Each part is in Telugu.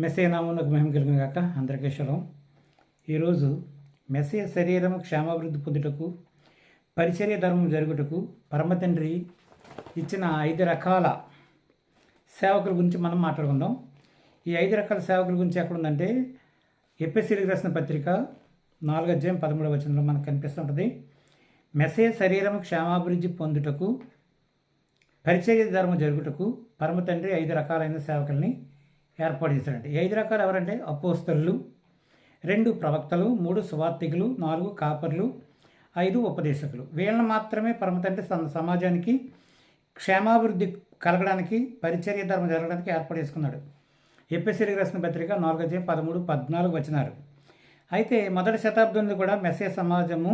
మెస్సే నామమునకు మహిమ కలుగును గాక. అందరికీ శుభం. ఈరోజు మెస్సే శరీరము క్షేమాభివృద్ధి పొందుటకు పరిచర్య ధర్మం జరుగుటకు పరమతండ్రి ఇచ్చిన 5 రకాల సేవకుల గురించి మనం మాట్లాడుకుందాం. ఈ 5 రకాల సేవకుల గురించి ఎక్కడుందంటే ఎఫెసీయులకు రాసిన పత్రిక 4:13 మనకు కనిపిస్తుంటుంది. మెస్సే శరీరము క్షేమాభివృద్ధి పొందుటకు పరిచర్య ధర్మం జరుగుటకు పరమతండ్రి 5 రకాలైన సేవకుల్ని ఏర్పాటు చేశారంటే ఈ 5 రకాలు ఎవరంటే అపోస్తలులు, 2 ప్రవక్తలు, 3 సువార్తికులు, 4 కాపర్లు, 5 ఉపదేశకులు. వీళ్ళని మాత్రమే పరమతండ్రి సమాజానికి క్షేమాభివృద్ధి కలగడానికి పరిచర్య ధర్మం జరగడానికి ఏర్పాటు చేసుకున్నాడు. ఎఫెసీయులకు రాసిన పత్రిక 4:13-14 అయితే మొదటి శతాబ్దంలో కూడా మెస్సే సమాజము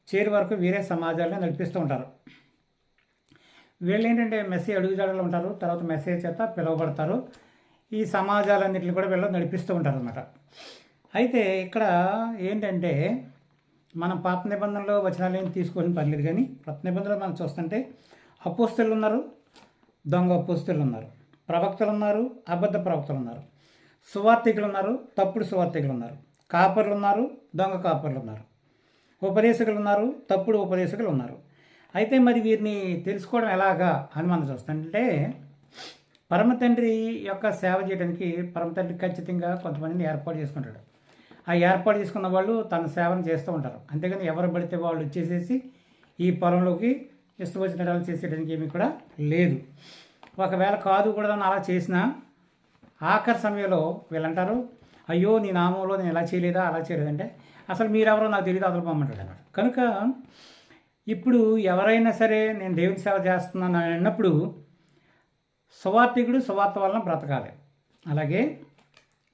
చేరి వరకు వేరే సమాజాలను నడిపిస్తూ ఉంటారు. వీళ్ళు ఏంటంటే మెస్సే అడుగుజాడలో ఉంటారు, తర్వాత మెస్సే చేత పిలువబడతారు. ఈ సమాజాలన్నింటిని కూడా వీళ్ళు నడిపిస్తూ ఉంటారు అన్నమాట. అయితే ఇక్కడ ఏంటంటే మనం పాత నిబంధనలో వచనాలు ఏం తీసుకోవాలని పర్లేదు, కానీ కొత్త నిబంధనలో మనం చూస్తుంటే అపోస్తలు ఉన్నారు, దొంగ అపోస్తలు ఉన్నారు, ప్రవక్తలు ఉన్నారు, అబద్ధ ప్రవక్తలు ఉన్నారు, సువార్తికులు ఉన్నారు, తప్పుడు సువార్తికులు ఉన్నారు, కాపర్లు ఉన్నారు, దొంగ కాపర్లు ఉన్నారు, ఉపదేశకులు ఉన్నారు, తప్పుడు ఉపదేశకులు ఉన్నారు. అయితే మరి వీరిని తెలుసుకోవడం ఎలాగా అని మనం చూస్తుంటే పరమతండ్రి యొక్క సేవ చేయడానికి పరమతండ్రి ఖచ్చితంగా కొంతమందిని ఏర్పాటు చేసుకుంటాడు. ఆ ఏర్పాటు చేసుకున్న వాళ్ళు తన సేవను చేస్తూ ఉంటారు. అంతేగాని ఎవరు పడితే వాళ్ళు వచ్చేసేసి ఈ పొలంలోకి ఇష్టం వచ్చినట్లు చేసేయడానికి ఏమీ కూడా లేదు. ఒకవేళ కాదు కూడా అలా చేసినా ఆఖరి సమయంలో వీళ్ళంటారు, అయ్యో నీ నామంలో నేను ఎలా చేయలేదా అలా చేయలేదంటే అసలు మీరెవరో నాకు తెలియదు అదలు పొమ్మంటాడు అన్నమాట. కనుక ఇప్పుడు ఎవరైనా సరే నేను దేవుని సేవ చేస్తున్నాను అన్నప్పుడు సువార్తికుడు సువార్త వలన బ్రతకాలి. అలాగే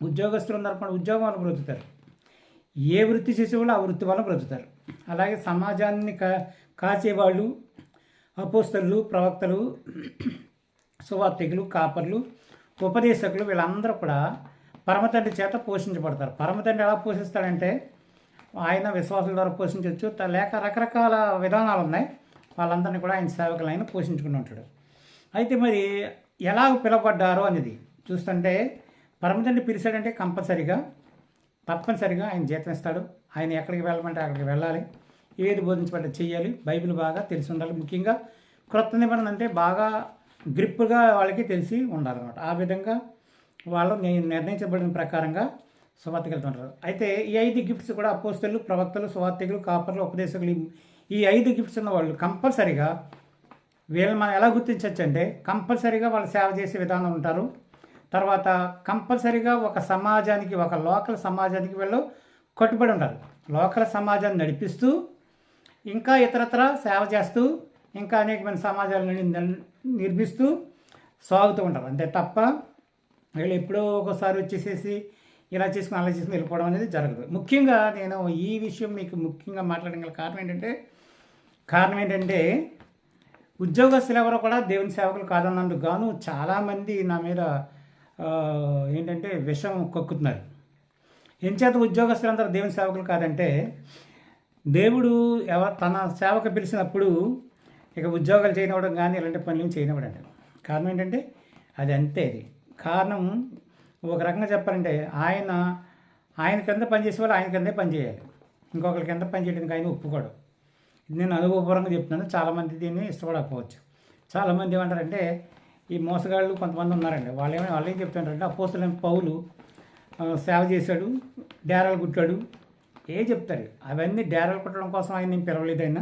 ఉద్యోగస్తులు ఉన్నప్పుడు ఉద్యోగం వల్ల బ్రతుకుతారు. ఏ వృత్తి చేసేవాళ్ళు ఆ వృత్తి వల్ల బ్రతుకుతారు. అలాగే సమాజాన్ని కాచేవాళ్ళు అపోస్తలు, ప్రవక్తలు, సువార్తికులు, కాపర్లు, ఉపదేశకులు వీళ్ళందరూ కూడా పరమతండ్రి చేత పోషించబడతారు. పరమతండ్రి ఎలా పోషిస్తాడంటే ఆయన విశ్వాసుల ద్వారా పోషించవచ్చు, లేక రకరకాల విధానాలు ఉన్నాయి. వాళ్ళందరినీ కూడా ఆయన సేవకులు ఆయన పోషించుకుని ఉంటాడు. అయితే మరి ఎలా పిలువబడ్డారో అనేది చూస్తుంటే పరమతండ్రి పిలిచాడంటే తప్పనిసరిగా ఆయన జీతం ఇస్తాడు. ఆయన ఎక్కడికి వెళ్ళమంటే అక్కడికి వెళ్ళాలి, ఏది బోధించబడ్డ చెయ్యాలి, బైబిల్ బాగా తెలిసి ఉండాలి. ముఖ్యంగా క్రొత్త నిబంధన అంటే బాగా గ్రిప్గా వాళ్ళకి తెలిసి ఉండాలన్నమాట. ఆ విధంగా వాళ్ళు నిర్ణయించబడిన ప్రకారంగా సువార్తకి వెళ్తుంటారు. అయితే ఈ 5 గిఫ్ట్స్ కూడా అపోస్తలు, ప్రవక్తలు, సువార్తికులు, కాపర్లు, ఉపదేశకులు ఈ 5 గిఫ్ట్స్ ఉన్న వాళ్ళు కంపల్సరిగా వీళ్ళని మనం ఎలా గుర్తించవచ్చు అంటే కంపల్సరీగా వాళ్ళు సేవ చేసే విధానం ఉంటారు. తర్వాత కంపల్సరీగా ఒక సమాజానికి, ఒక లోకల్ సమాజానికి వీళ్ళు కట్టుబడి ఉంటారు. లోకల్ సమాజాన్ని నడిపిస్తూ ఇంకా ఇతరత్ర సేవ చేస్తూ ఇంకా అనేకమైన సమాజాలను నిర్మిస్తూ సాగుతూ ఉంటారు. అంతే తప్ప వీళ్ళు ఎప్పుడో ఒకసారి వచ్చేసేసి ఇలా చేసుకుని అలా చేసుకుని వెళ్ళిపోవడం అనేది జరగదు. ముఖ్యంగా నేను ఈ విషయం మీకు ముఖ్యంగా మాట్లాడగల కారణం ఏంటంటే ఉద్యోగస్తులు ఎవరో కూడా దేవుని సేవకులు కాదన్నందుకు గాను చాలామంది నా మీద ఏంటంటే విషం కక్కుతున్నారు. ఎంచేత ఉద్యోగస్తులందరూ దేవుని సేవకులు కాదంటే దేవుడు తన సేవకు పిలిచినప్పుడు ఇక ఉద్యోగాలు చేయనివ్వడం కానీ ఇలాంటి పనులు చేయనివ్వడండి. కారణం ఏంటంటే అది అంతే. అది కారణం ఒక రకంగా చెప్పాలంటే ఆయన కింద పనిచేసే వాళ్ళు ఆయన కిందే పనిచేయాలి. ఇంకొకరి కింద పనిచేయడానికి ఆయన ఒప్పుకోడు. నేను అనుభవపూర్వంగా చెప్తున్నాను. చాలామంది దీన్ని ఇష్టపడకపోవచ్చు. చాలామంది ఏమంటారంటే ఈ మోసగాళ్ళు కొంతమంది ఉన్నారండి. వాళ్ళు ఏం చెప్తుంటారంటే అపోస్తలుడైన పౌలు సేవ చేశాడు, డేరాలు కుట్టాడు చెప్తారు. అవన్నీ డేరాలు కుట్టడం కోసం ఆయన నేను పిలవలేదు. ఆయన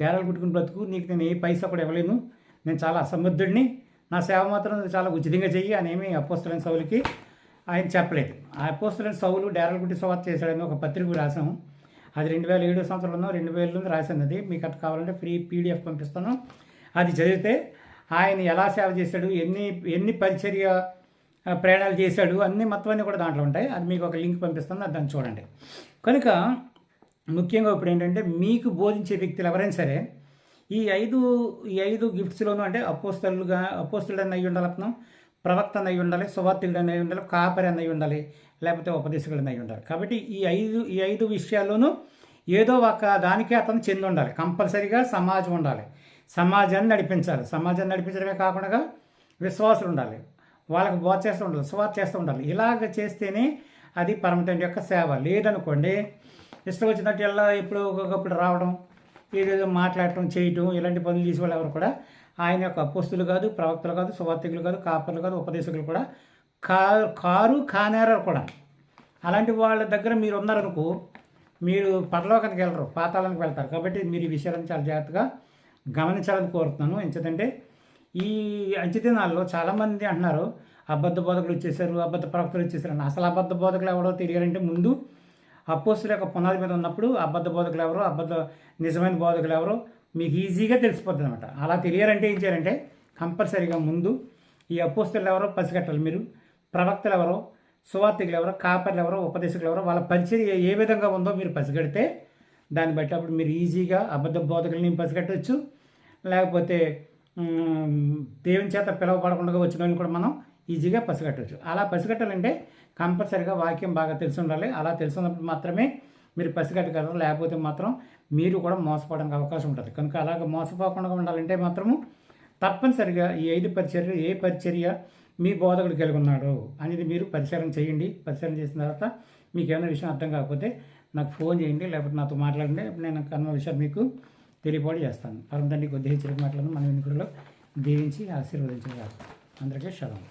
డేరాలు కుట్టుకుని బ్రతుకు, నీకు నేను ఏ పైసా కూడా ఇవ్వలేను, నేను చాలా అసమర్థుడిని, నా సేవ మాత్రం చాలా ఉచితంగా చెయ్యి అని ఏమి అపోస్తలుడైన సౌలుకి ఆయన చెప్పలేదు. ఆ అపోస్తలుడైన సౌలు డేరాలు కుట్టి సువార్త చేశాడని ఒక పత్రిక రాసాము. అది 2007 సంవత్సరంలో 2000 రాసింది. అది మీకు అట్లా కావాలంటే ఫ్రీ PDF పంపిస్తాను. అది చదివితే ఆయన ఎలా సేవ చేశాడు, ఎన్ని పరిచర్య ప్రయాణాలు చేశాడు అన్ని మొత్తం అన్నీ కూడా దాంట్లో ఉంటాయి. అది మీకు ఒక లింక్ పంపిస్తాను, అది దాన్ని చూడండి. కనుక ముఖ్యంగా ఇప్పుడు మీకు బోధించే వ్యక్తులు ఎవరైనా సరే ఈ ఐదు గిఫ్ట్స్లోనూ అంటే అపోస్తలుడని అయ్యి ఉండాలి, అతను ప్రవక్త అయి ఉండాలి, సువార్తికుడని అయి ఉండాలి, కాపరి అని అయి ఉండాలి, లేకపోతే ఉపదేశకుడని అయి ఉండాలి. కాబట్టి ఈ ఐదు విషయాల్లోనూ ఏదో ఒక దానికే అతను చెంది ఉండాలి. కంపల్సరీగా సమాజం ఉండాలి, సమాజాన్ని నడిపించాలి. సమాజాన్ని నడిపించడమే కాకుండా విశ్వాసులు ఉండాలి. వాళ్ళకి బోధ చేస్తూ ఉండాలి, సువార్త చేస్తూ ఉండాలి. ఇలాగ చేస్తేనే అది పరమతండ్రి యొక్క సేవ. లేదనుకోండి ఇష్టం వచ్చినట్టు ఎలా ఎప్పుడు ఒకప్పుడు రావడం, ఏదేదో మాట్లాడటం, చేయటం, ఇలాంటి పనులు చేసే వాళ్ళు ఎవరు కూడా ఆయన యొక్క అపోస్తులు కాదు, ప్రవక్తలు కాదు, సువార్థికులు కాదు, కాపర్లు కాదు, ఉపదేశకులు కూడా కానేరారు కూడా. అలాంటి వాళ్ళ దగ్గర మీరు ఉన్నారనుకో మీరు పరలోకానికి వెళ్ళరు, పాతాళానికి వెళ్తారు. కాబట్టి మీరు ఈ విషయాలను చాలా జాగ్రత్తగా గమనించాలని కోరుతున్నాను. ఎందుకంటే ఈ అంచెదినాల్లో చాలామంది అంటున్నారు అబద్ధ బోధకులు వచ్చేసారు, అబద్ధ ప్రవక్తలు వచ్చేసారు. అసలు అబద్ధ బోధకులు ఎవరో తెలియాలంటే ముందు అపోస్తుల యొక్క పునాది మీద ఉన్నప్పుడు అబద్ధ బోధకులు ఎవరో, నిజమైన బోధకులు ఎవరో మీకు ఈజీగా తెలిసిపోతుంది అనమాట. అలా తెలియాలంటే ఏం చేయాలంటే కంపల్సరీగా ముందు ఈ అపోస్తులు ఎవరో పసిగట్టాలి మీరు. ప్రవక్తలు ఎవరో, సువార్థికులు ఎవరో, కాపర్లు ఎవరో, ఉపదేశకులు ఎవరో, వాళ్ళ పరిచర్య ఏ విధంగా ఉందో మీరు పసిగడితే దాన్ని బట్టి అప్పుడు మీరు ఈజీగా అబద్ధ బోధకులని పసిగట్టవచ్చు. లేకపోతే దేవుని చేత పిలవపడకుండా వచ్చిన వాళ్ళని కూడా మనం ఈజీగా పసిగట్టవచ్చు. అలా పసిగట్టాలంటే కంపల్సరీగా వాక్యం బాగా తెలిసి ఉండాలి. అలా తెలిసినప్పుడు మాత్రమే మీరు పసిగట్టగలరు. లేకపోతే మాత్రం మీరు కూడా మోసపోవడానికి అవకాశం ఉంటుంది. కనుక అలాగ మోసపోకుండా ఉండాలంటే మాత్రము తప్పనిసరిగా ఈ 5 పరిచర్యలు ఏ పరిచర్య మీ బోధకుడు కలిగి ఉన్నాడు అనేది మీరు పరిశీలన చేయండి. పరిశీలన చేసిన తర్వాత మీకు ఏమైనా విషయం అర్థం కాకపోతే నాకు ఫోన్ చేయండి, లేకపోతే నాతో మాట్లాడండి. నేను కన్న విషయాలు మీకు తెలియపాటు చేస్తాను. పరమ తండ్రి కొద్దిగా హెచ్చరిక మాటలను మన వెనుకలో దీవించి ఆశీర్వదించగలరు. అందరికీ శరణం.